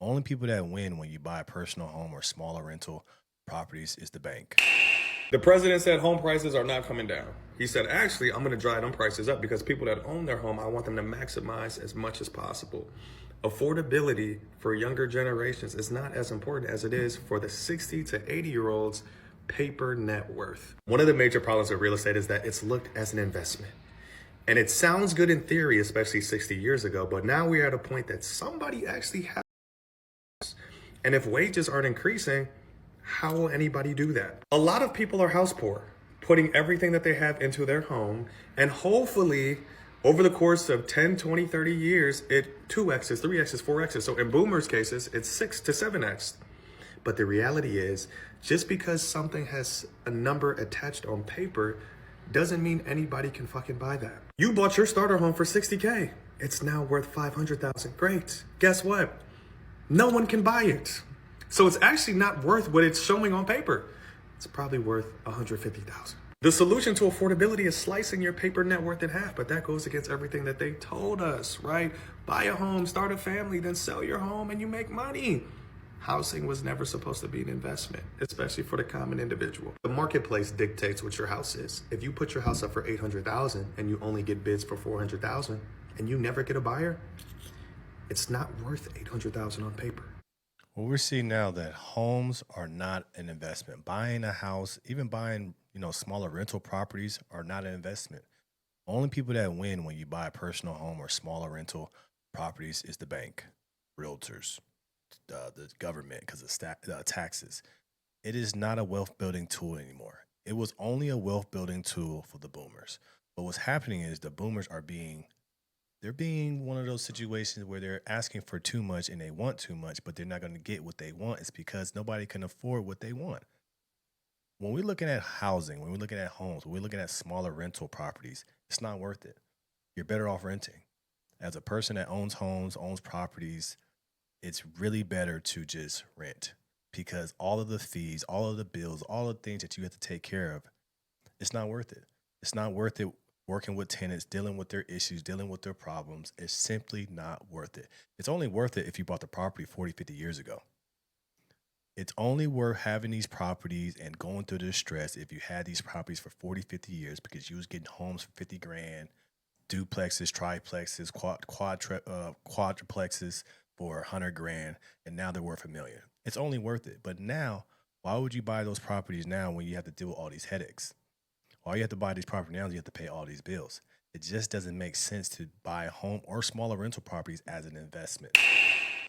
Only people that win when you buy a personal home or smaller rental properties is the bank. The president said home prices are not coming down. He said, actually, I'm going to drive them prices up because people that own their home, I want them to maximize as much as possible. Affordability for younger generations is not as important as it is for the 60 to 80-year-olds paper net worth. One of the major problems with real estate is that it's looked as an investment. And it sounds good in theory, especially 60 years ago, but now we're at a point that somebody actually has. And if wages aren't increasing, how will anybody do that? A lot of people are house poor, putting everything that they have into their home, and hopefully over the course of 10, 20, 30 years, it 2x's, 3x's, 4x's. So in boomers' cases, it's 6 to 7x. But the reality is, just because something has a number attached on paper doesn't mean anybody can fucking buy that. You bought your starter home for 60K. It's now worth 500,000. Great. Guess what? No one can buy it. So it's actually not worth what it's showing on paper. It's probably worth 150,000. The solution to affordability is slicing your paper net worth in half, but that goes against everything that they told us, right? Buy a home, start a family, then sell your home and you make money. Housing was never supposed to be an investment, especially for the common individual. The marketplace dictates what your house is. If you put your house up for 800,000 and you only get bids for 400,000 and you never get a buyer, it's not worth 800,000 on paper. Well, we're seeing now that homes are not an investment. Buying a house, even buying, smaller rental properties are not an investment. Only people that win when you buy a personal home or smaller rental properties is the bank, realtors, the government, because of taxes. It is not a wealth building tool anymore. It was only a wealth building tool for the boomers. But what's happening is the boomers are they're being one of those situations where they're asking for too much and they want too much, but they're not going to get what they want. It's because nobody can afford what they want. When we're looking at housing, when we're looking at homes, when we're looking at smaller rental properties, it's not worth it. You're better off renting. As a person that owns homes, owns properties, it's really better to just rent because all of the fees, all of the bills, all the things that you have to take care of, it's not worth it. It's not worth it working with tenants, dealing with their issues, dealing with their problems. It's simply not worth it. It's only worth it if you bought the property 40, 50 years ago. It's only worth having these properties and going through the stress if you had these properties for 40, 50 years because you was getting homes for 50 grand, duplexes, triplexes, quadruplexes for 100 grand, and now they're worth a million. It's only worth it. But now, why would you buy those properties now when you have to deal with all these headaches? Why you have to buy these properties now is you have to pay all these bills. It just doesn't make sense to buy a home or smaller rental properties as an investment.